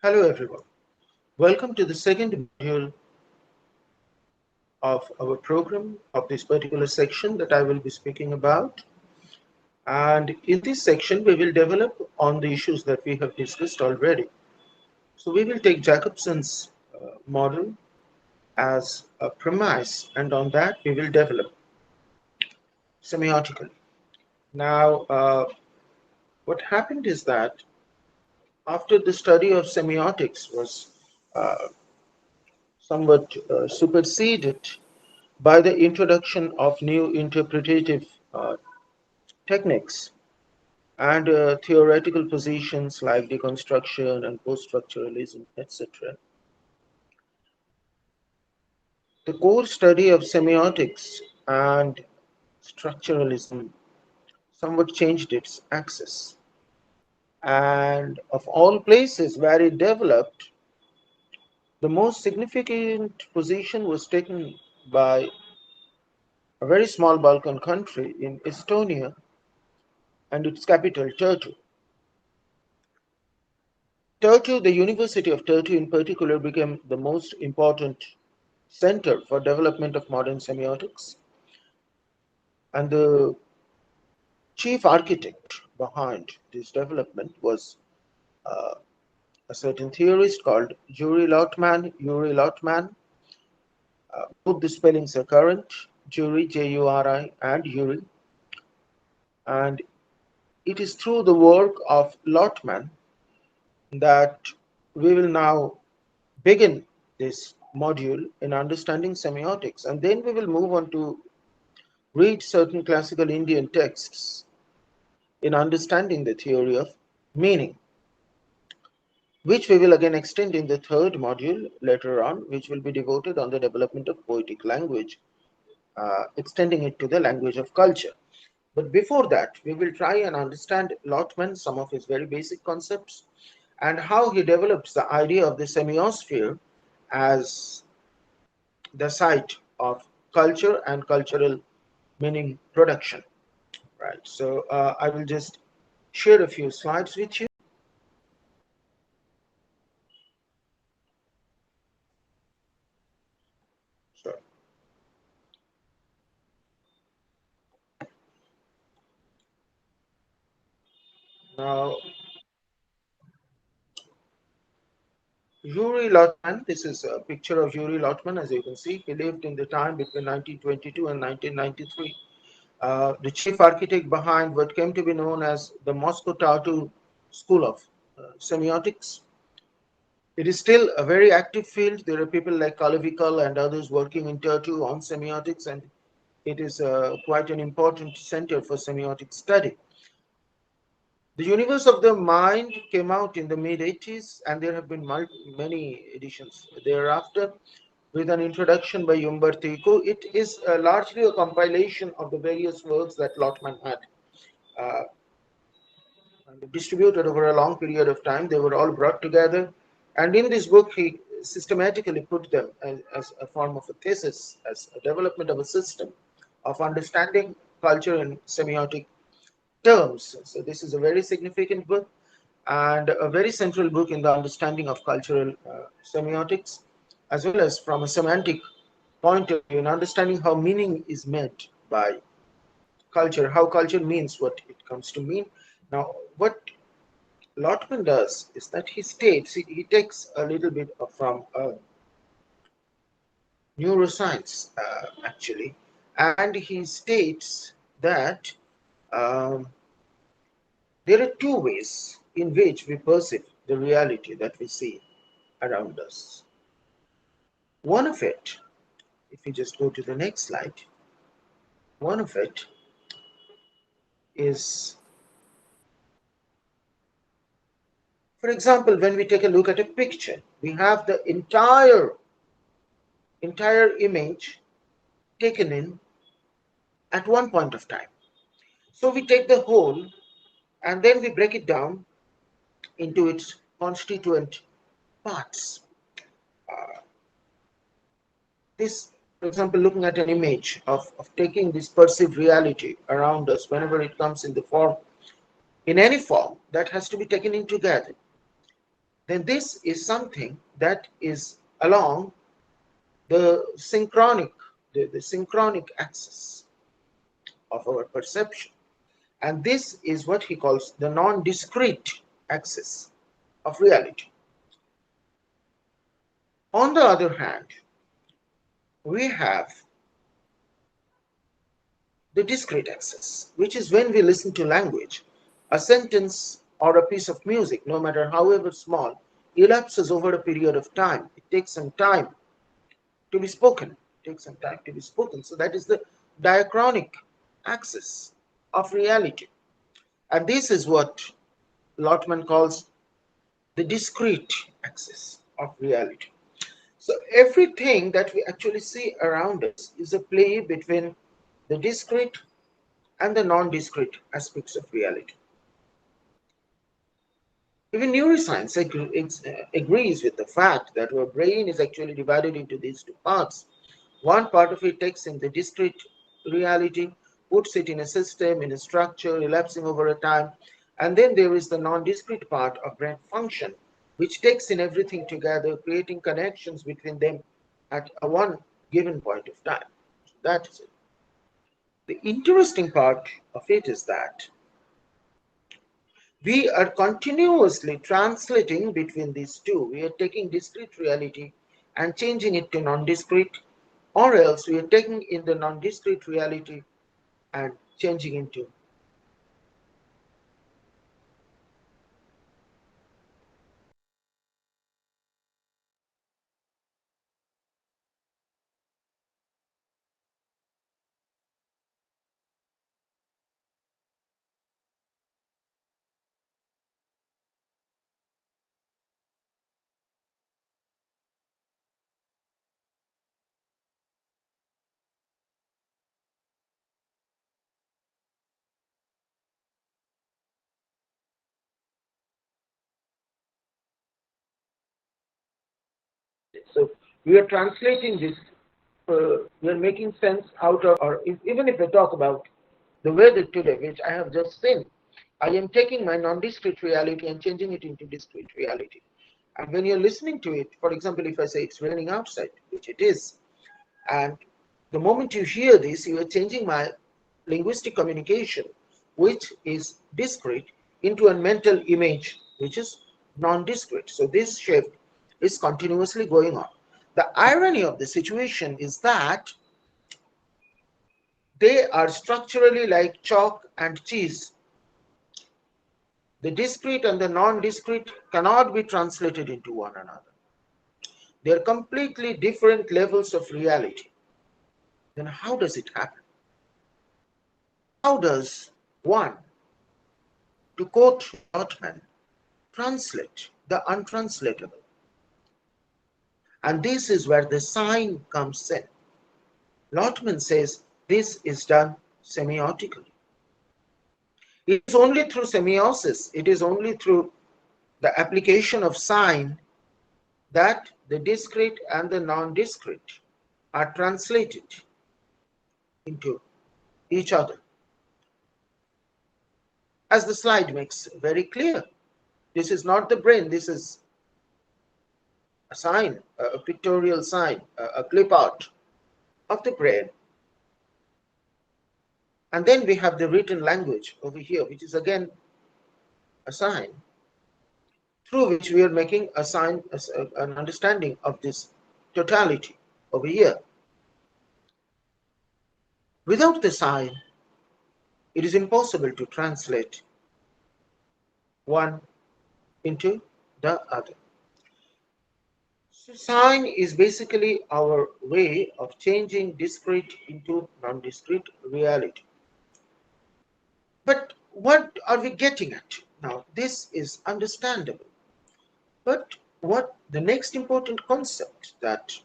Hello everyone. Welcome to the second module of our program of this particular section that I will be speaking about. And in this section, we will develop on the issues that we have discussed already. So we will take Jacobson's model as a premise, and on that we will develop semiotically. Now, what happened is that after the study of semiotics was uh, somewhat superseded by the introduction of new interpretative uh, techniques and theoretical positions like deconstruction and post-structuralism, etc. The core study of semiotics and structuralism somewhat changed its axis. And of all places where it developed, the most significant position was taken by a very small Balkan country in Estonia and its capital, Turku. Turku, the University of Turku in particular, became the most important center for development of modern semiotics, and the chief architect behind this development was uh, a certain theorist called Yuri Lotman. Yuri Lotman, both the spellings are current, Yuri, Juri, and Yuri, and it is through the work of Lotman that we will now begin this module in understanding semiotics, and then we will move on to read certain classical Indian texts in understanding the theory of meaning, which we will again extend in the third module later on, which will be devoted on the development of poetic language, extending it to the language of culture. But before that, we will try and understand Lotman, some of his very basic concepts, and how he develops the idea of the semiosphere as the site of culture and cultural meaning production. Right. So I will just share a few slides with you. So now, Yuri Lotman, this is a picture of Yuri Lotman. As you can see, he lived in the time between 1922 and 1993. The chief architect behind what came to be known as the Moscow Tartu School of Semiotics. It is still a very active field. There are people like Kalavikal and others working in Tartu on semiotics, and it is quite an important center for semiotic study. The Universe of the Mind came out in the mid 80s, and there have been many editions thereafter with an introduction by Umberto Eco. It is largely a compilation of the various works that Lotman had uh, distributed over a long period of time. They were all brought together, and in this book, he systematically put them as a form of a thesis, as a development of a system of understanding culture in semiotic terms. So, this is a very significant book and a very central book in the understanding of cultural semiotics, as well as from a semantic point of view, in understanding how meaning is meant by culture, how culture means what it comes to mean. Now, what Lotman does is that he states, he takes a little bit from neuroscience, actually, and he states that um, there are two ways in which we perceive the reality that we see around us. One of it, if you just go to the next slide, one of it is, for example, when we take a look at a picture, we have the entire image taken in at one point of time. So we take the whole and then we break it down into its constituent parts. Uh, this, for example, looking at an image of taking this perceived reality around us, whenever it comes in the form, in any form, that has to be taken in together. then this is something that is along the synchronic axis of our perception. And this is what he calls the non-discrete axis of reality. On the other hand, we have the discrete axis, which is when we listen to language. A sentence or a piece of music, no matter however small, elapses over a period of time. It takes some time to be spoken. It takes some time to be spoken. So that is the diachronic axis of reality. And this is what Lotman calls the discrete axis of reality. So everything that we actually see around us is a play between the discrete and the non-discrete aspects of reality. Even neuroscience agrees with the fact that our brain is actually divided into these two parts. One part of it takes in the discrete reality, puts it in a system, in a structure, elapsing over a time, and then there is the non-discrete part of brain function, which takes in everything together, creating connections between them at a one given point of time. So that is it. The interesting part of it is that we are continuously translating between these two. We are taking discrete reality and changing it to non-discrete, or else we are taking in the non-discrete reality and changing into. So we are translating this, we are making sense out of, or even if we talk about the weather today, which I have just seen, I am taking my non-discrete reality and changing it into discrete reality. And when you're listening to it, for example, if I say it's raining outside, which it is, and the moment you hear this, you are changing my linguistic communication, which is discrete, into a mental image, which is non-discrete. So this shift is continuously going on. The irony of the situation is that they are structurally like chalk and cheese. The discrete and the non-discrete cannot be translated into one another. They are completely different levels of reality. Then how does it happen? How does one, to quote Lotman, translate the untranslatable? And this is where the sign comes in. Lotman says this is done semiotically. It is only through semiosis, it is only through the application of sign that the discrete and the non-discrete are translated into each other. As the slide makes very clear, this is not the brain, this is a sign, a pictorial sign, a clip art of the brain. And then we have the written language over here, which is again a sign through which we are making a sign, an understanding of this totality over here. Without the sign, it is impossible to translate one into the other. So sign is basically our way of changing discrete into non-discrete reality. But what are we getting at? Now, this is understandable. But what the next important concept that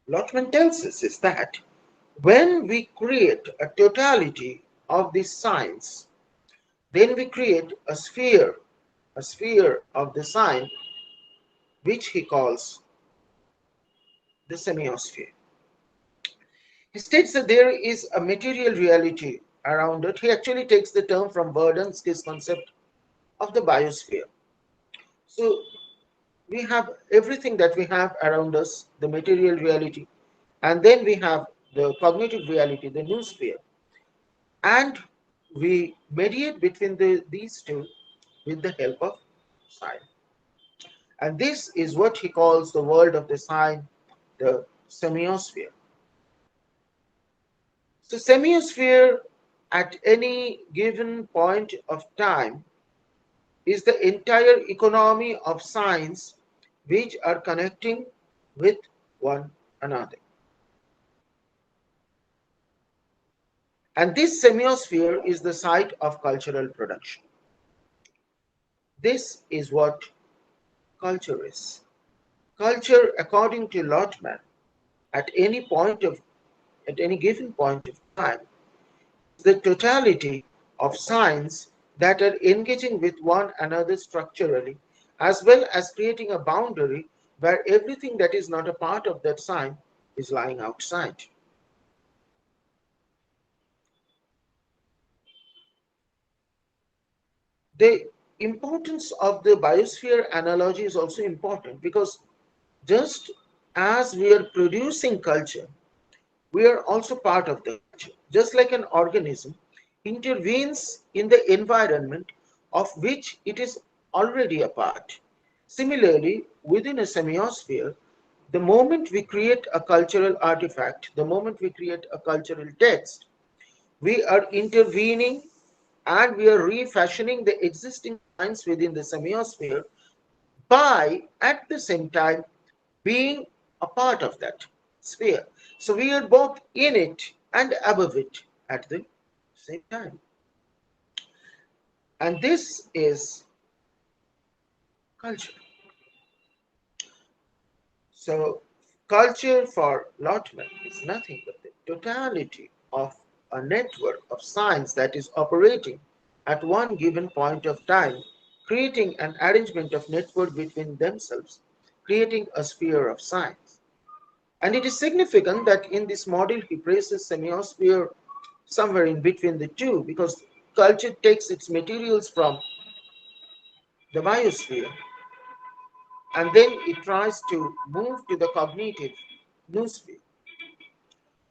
Lotman tells us is that when we create a totality of these signs, then we create a sphere of the sign, which he calls the semiosphere. He states that there is a material reality around it. He actually takes the term from Verdon's concept of the biosphere. So we have everything that we have around us, the material reality, and then we have the cognitive reality, the noosphere, and we mediate between these two with the help of science. And this is what he calls the world of the sign, the semiosphere. So, semiosphere at any given point of time is the entire economy of signs which are connecting with one another. And this semiosphere is the site of cultural production. This is what culture is. Culture, according to Lotman, at any point of at any given point of time, is the totality of signs that are engaging with one another structurally, as well as creating a boundary where everything that is not a part of that sign is lying outside. The importance of the biosphere analogy is also important because just as we are producing culture, we are also part of the culture. Just like an organism intervenes in the environment of which it is already a part. Similarly, within a semiosphere, the moment we create a cultural artifact, the moment we create a cultural text, we are intervening and we are refashioning the existing signs within the semiosphere by at the same time being a part of that sphere. So we are both in it and above it at the same time. And this is culture. So culture for Lotman is nothing but the totality of a network of signs that is operating at one given point of time, creating an arrangement of network between themselves, creating a sphere of signs. And it is significant that in this model he places semiosphere somewhere in between the two because culture takes its materials from the biosphere and then it tries to move to the cognitive noosphere.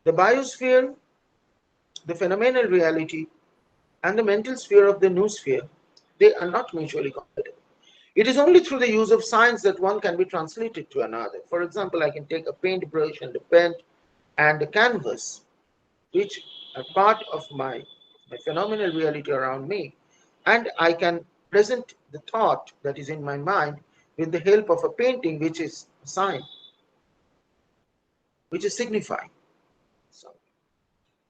The biosphere, the phenomenal reality, and the mental sphere of the noosphere, they are not mutually compatible. It is only through the use of science that one can be translated to another. For example, I can take a paintbrush and a pen and a canvas, which are part of my phenomenal reality around me, and I can present the thought that is in my mind with the help of a painting, which is a sign, which is signifying.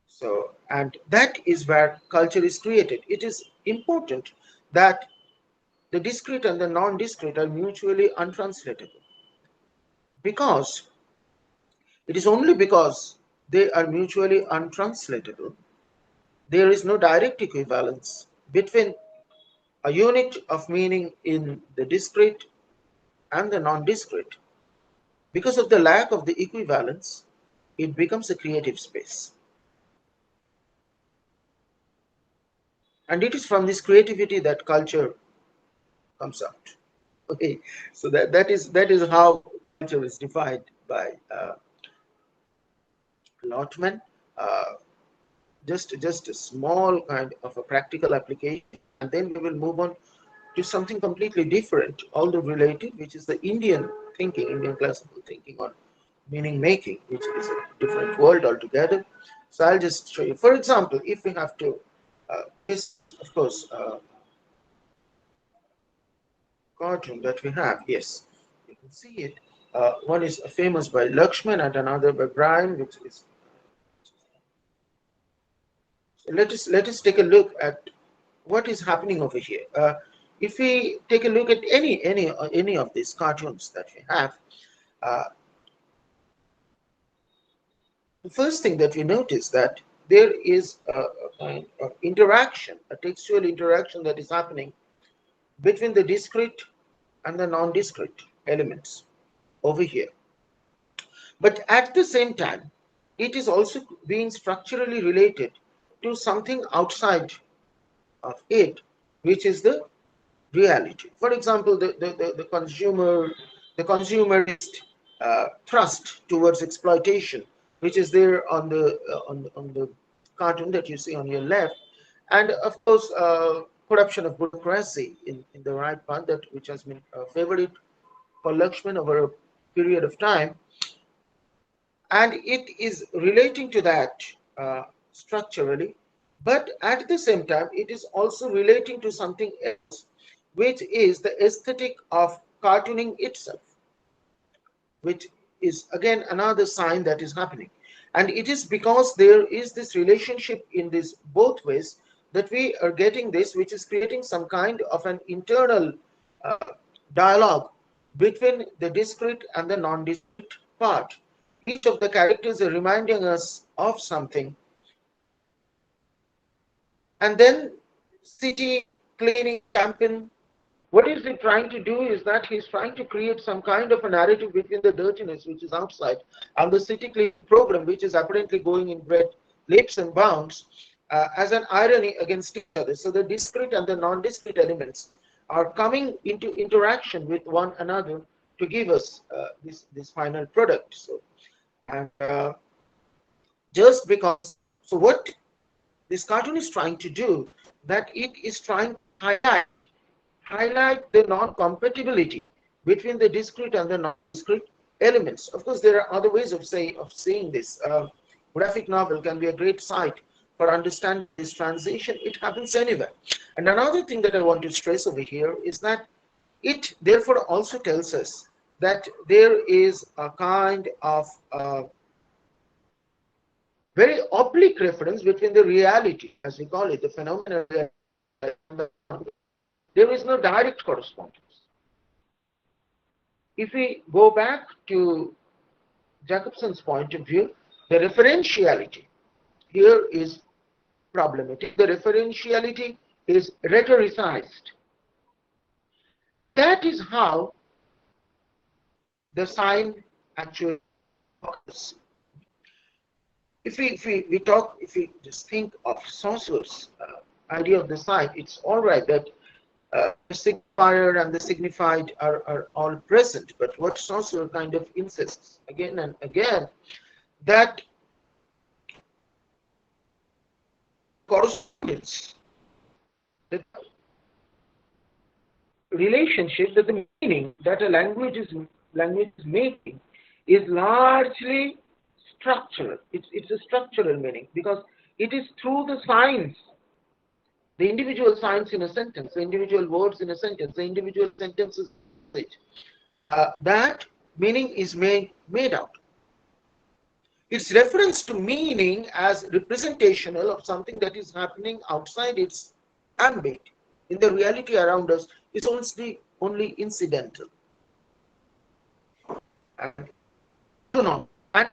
So, and that is where culture is created. It is important that the discrete and the non-discrete are mutually untranslatable because it is only because they are mutually untranslatable there is no direct equivalence between a unit of meaning in the discrete and the non-discrete. Because of the lack of the equivalence, it becomes a creative space. And it is from this creativity that culture comes out. Okay, so that is how culture is defined by Lotman. Uh, just a small kind of a practical application, and then we will move on to something completely different, although related, which is the Indian thinking, Indian classical thinking on meaning making, which is a different world altogether. So I'll just show you. For example, if we have to, this, of course, cartoon that we have, yes, you can see it. One is famous by Lakshman and another by Brian, which is. So let us take a look at what is happening over here. If we take a look at any of these cartoons that we have, uh, the first thing that we notice that there is a kind of interaction, a textual interaction that is happening between the discrete and the non-discrete elements over here. But at the same time, it is also being structurally related to something outside of it, which is the reality. For example, the consumerist thrust towards exploitation, which is there on the cartoon that you see on your left, and of course, corruption of bureaucracy in the right part, that which has been a favorite for Lakshman over a period of time, and it is relating to that structurally, but at the same time it is also relating to something else, which is the aesthetic of cartooning itself, which is again another sign that is happening. And it is because there is this relationship in this both ways that we are getting this, which is creating some kind of an internal uh, dialogue between the discrete and the non-discrete part. Each of the characters are reminding us of something, and then city cleaning campaign, what is he trying to do is that he's trying to create some kind of a narrative between the dirtiness which is outside and the city cleaning program, which is apparently going in great leaps and bounds, as an irony against each other. So the discrete and the non-discrete elements are coming into interaction with one another to give us this final product. So, and just because, so what this cartoon is trying to do, that it is trying to highlight the non-compatibility between the discrete and the non-discrete elements. Of course, there are other ways of seeing this. Graphic novel can be a great site for understanding this transition. It happens anywhere. And another thing that I want to stress over here is that it therefore also tells us that there is a kind of very oblique reference between the reality, as we call it, the phenomenon, and the, there is no direct correspondence. If we go back to Jacobson's point of view, the referentiality here is problematic. The referentiality is rhetoricized. That is how the sign actually occurs. If we just think of Saussure's idea of the sign, it's all right that the signifier and the signified are all present, but what Saussure kind of insists again and again, that correspondence, the relationship, that the meaning that a language is making is largely structural. It's a structural meaning because it is through the signs, the individual signs in a sentence, the individual words in a sentence, the individual sentences, that meaning is made out. Its reference to meaning as representational of something that is happening outside its ambit in the reality around us is only incidental. And do not, and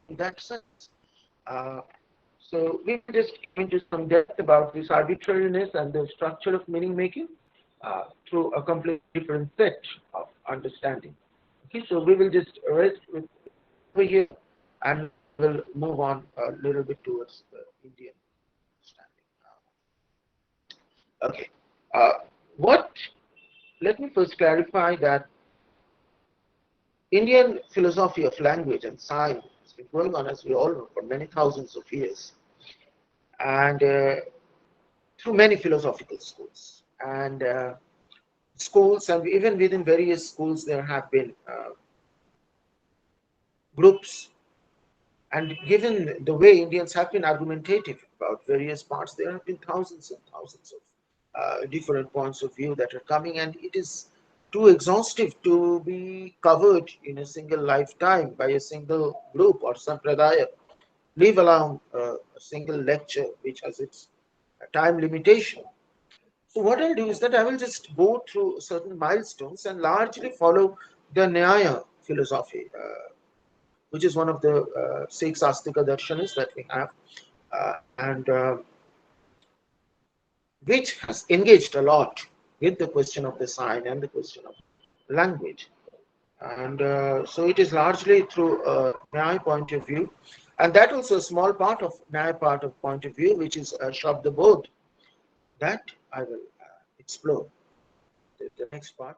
in that sense. So we will just go into some depth about this arbitrariness and the structure of meaning making through a completely different set of understanding. Okay, so we will just rest with over here and we'll move on a little bit towards the Indian understanding. Okay, what? Let me first clarify that Indian philosophy of language and sign has been going on, as we all know, for many thousands of years, and through many philosophical schools and schools, and even within various schools there have been groups, and given the way Indians have been argumentative about various parts, there have been thousands and thousands of different points of view that are coming, and it is too exhaustive to be covered in a single lifetime by a single group or sampradaya, leave alone a single lecture which has its time limitation. So what I'll do is that I will just go through certain milestones and largely follow the Nyaya philosophy, which is one of the Sikh Astika darshanas that we have, and which has engaged a lot with the question of the sign and the question of language. And so it is largely through a Nyaya point of view, and that also a small part of Nyaya part of point of view, which is Shabda Bodh, that I will explore. the next part.